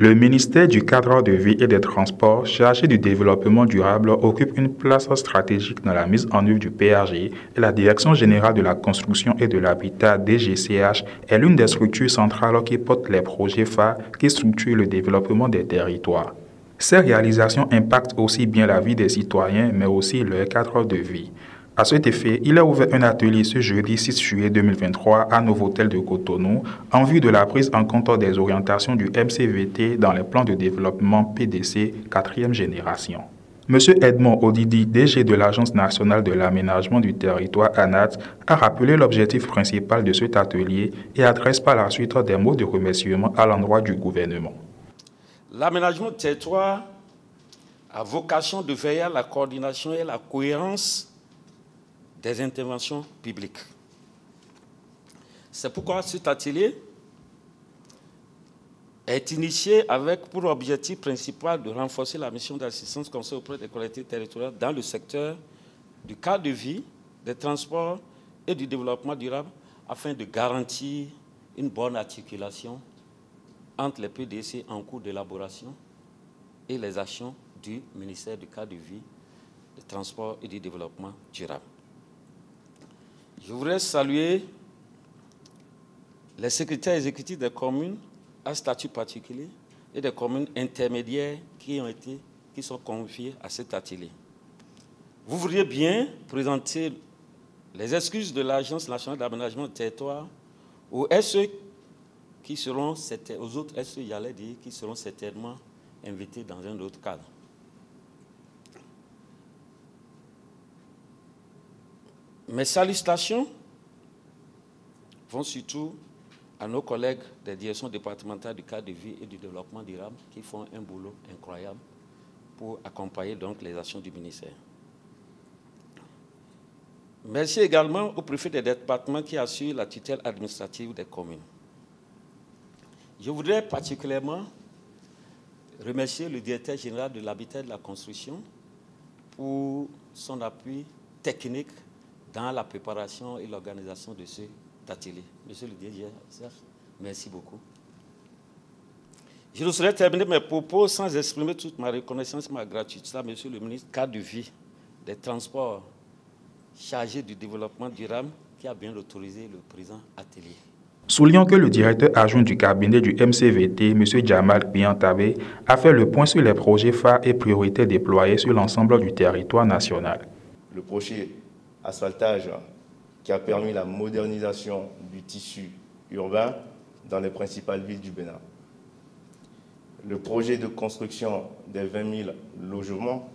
Le ministère du Cadre de vie et des Transports, chargé du développement durable, occupe une place stratégique dans la mise en œuvre du PRG et la Direction générale de la construction et de l'habitat DGCH est l'une des structures centrales qui portent les projets phares qui structurent le développement des territoires. Ces réalisations impactent aussi bien la vie des citoyens, mais aussi leur cadre de vie. À cet effet, il a ouvert un atelier ce jeudi 6 juillet 2023 à Novotel de Cotonou en vue de la prise en compte des orientations du MCVT dans les plans de développement PDC 4e génération. M. Edmond Odidi, DG de l'Agence nationale de l'aménagement du territoire ANAT, a rappelé l'objectif principal de cet atelier et adresse par la suite des mots de remerciement à l'endroit du gouvernement. L'aménagement du territoire a vocation de veiller à la coordination et la cohérence des interventions publiques. C'est pourquoi cet atelier est initié avec pour objectif principal de renforcer la mission d'assistance conseil auprès des collectivités territoriales dans le secteur du cadre de vie, des transports et du développement durable afin de garantir une bonne articulation entre les PDC en cours d'élaboration et les actions du ministère du cadre de vie, des transports et du développement durable. Je voudrais saluer les secrétaires exécutifs des communes à statut particulier et des communes intermédiaires qui sont confiées à cet atelier. Vous voudriez bien présenter les excuses de l'Agence nationale d'aménagement du territoire aux SE qui seront, aux autres SE, j'allais dire, qui seront certainement invités dans un autre cadre. Mes salutations vont surtout à nos collègues des directions départementales du cadre de vie et du développement durable qui font un boulot incroyable pour accompagner donc les actions du ministère. Merci également au préfet des départements qui assure la tutelle administrative des communes. Je voudrais particulièrement remercier le directeur général de l'habitat et de la construction pour son appui technique dans la préparation et l'organisation de cet atelier. Monsieur le directeur, merci beaucoup. Je ne saurais terminer mes propos sans exprimer toute ma reconnaissance et ma gratitude à Monsieur le ministre cadre de vie des transports chargé du développement durable qui a bien autorisé le présent atelier. Soulignons que le directeur adjoint du cabinet du MCVT, M. Jamal Biantabé, a fait le point sur les projets phares et priorités déployés sur l'ensemble du territoire national. Le projet asphaltage qui a permis la modernisation du tissu urbain dans les principales villes du Bénin. Le projet de construction des 20 000 logements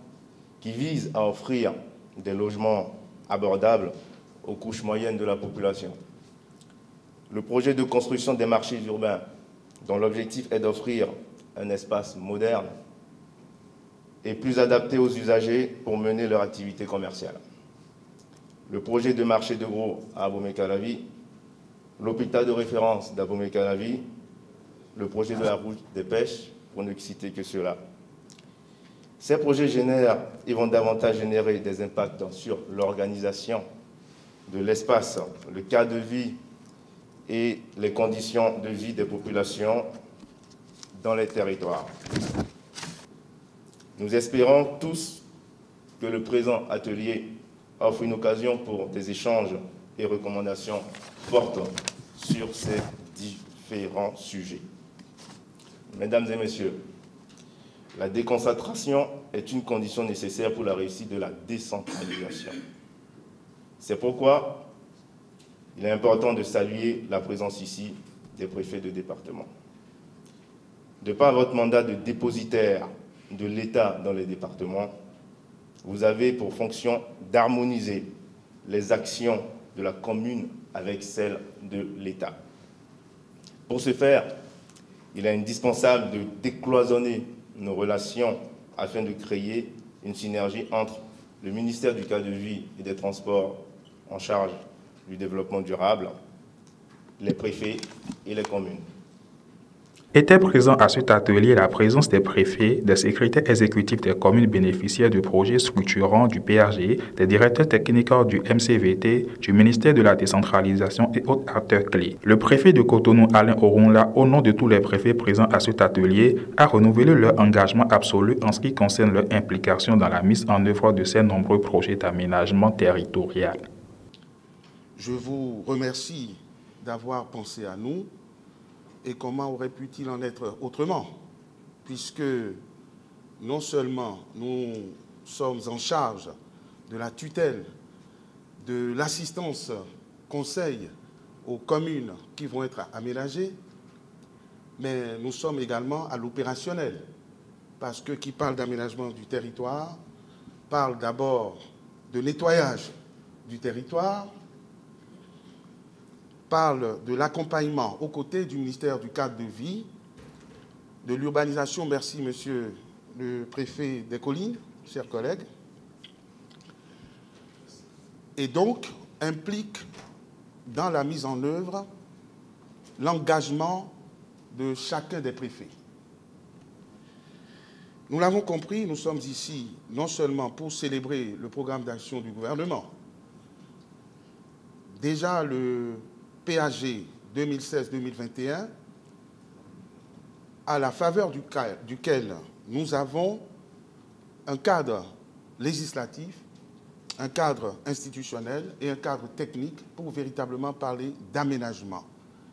qui vise à offrir des logements abordables aux couches moyennes de la population. Le projet de construction des marchés urbains dont l'objectif est d'offrir un espace moderne et plus adapté aux usagers pour mener leur activité commerciale. Le projet de marché de gros à Abomey-Calavi, l'hôpital de référence d'Abomey-Calavi, le projet de la route des pêches, pour ne citer que cela. Ces projets vont davantage générer des impacts sur l'organisation de l'espace, le cadre de vie et les conditions de vie des populations dans les territoires. Nous espérons tous que le présent atelier offre une occasion pour des échanges et recommandations fortes sur ces différents sujets. Mesdames et messieurs, la déconcentration est une condition nécessaire pour la réussite de la décentralisation. C'est pourquoi il est important de saluer la présence ici des préfets de département. De par votre mandat de dépositaire de l'État dans les départements, vous avez pour fonction d'harmoniser les actions de la commune avec celles de l'État. Pour ce faire, il est indispensable de décloisonner nos relations afin de créer une synergie entre le ministère du cadre de vie et des transports en charge du développement durable, les préfets et les communes. Étaient présents à cet atelier la présence des préfets, des secrétaires exécutifs des communes bénéficiaires du projet structurant du PRG, des directeurs techniques du MCVT, du ministère de la décentralisation et autres acteurs clés. Le préfet de Cotonou, Alain Orunla, au nom de tous les préfets présents à cet atelier, a renouvelé leur engagement absolu en ce qui concerne leur implication dans la mise en œuvre de ces nombreux projets d'aménagement territorial. Je vous remercie d'avoir pensé à nous. Et comment aurait-il en être autrement, puisque non seulement nous sommes en charge de la tutelle, de l'assistance conseil aux communes qui vont être aménagées, mais nous sommes également à l'opérationnel, parce que qui parle d'aménagement du territoire parle d'abord de nettoyage du territoire, parle de l'accompagnement aux côtés du ministère du cadre de vie, de l'urbanisation, merci monsieur le préfet des collines, chers collègues, et donc implique dans la mise en œuvre l'engagement de chacun des préfets. Nous l'avons compris, nous sommes ici non seulement pour célébrer le programme d'action du gouvernement, déjà le PAG 2016-2021, à la faveur duquel nous avons un cadre législatif, un cadre institutionnel et un cadre technique pour véritablement parler d'aménagement.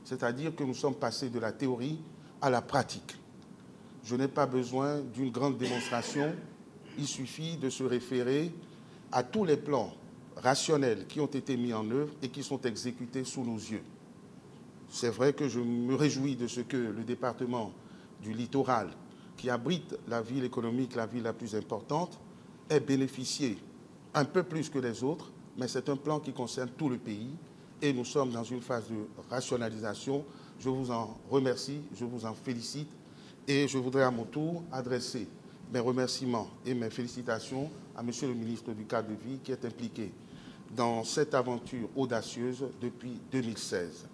C'est-à-dire que nous sommes passés de la théorie à la pratique. Je n'ai pas besoin d'une grande démonstration, il suffit de se référer à tous les plans rationnels qui ont été mis en œuvre et qui sont exécutés sous nos yeux. C'est vrai que je me réjouis de ce que le département du littoral, qui abrite la ville économique, la ville la plus importante, ait bénéficié un peu plus que les autres, mais c'est un plan qui concerne tout le pays et nous sommes dans une phase de rationalisation. Je vous en remercie, je vous en félicite et je voudrais à mon tour adresser mes remerciements et mes félicitations à monsieur le ministre du cadre de vie qui est impliqué dans cette aventure audacieuse depuis 2016.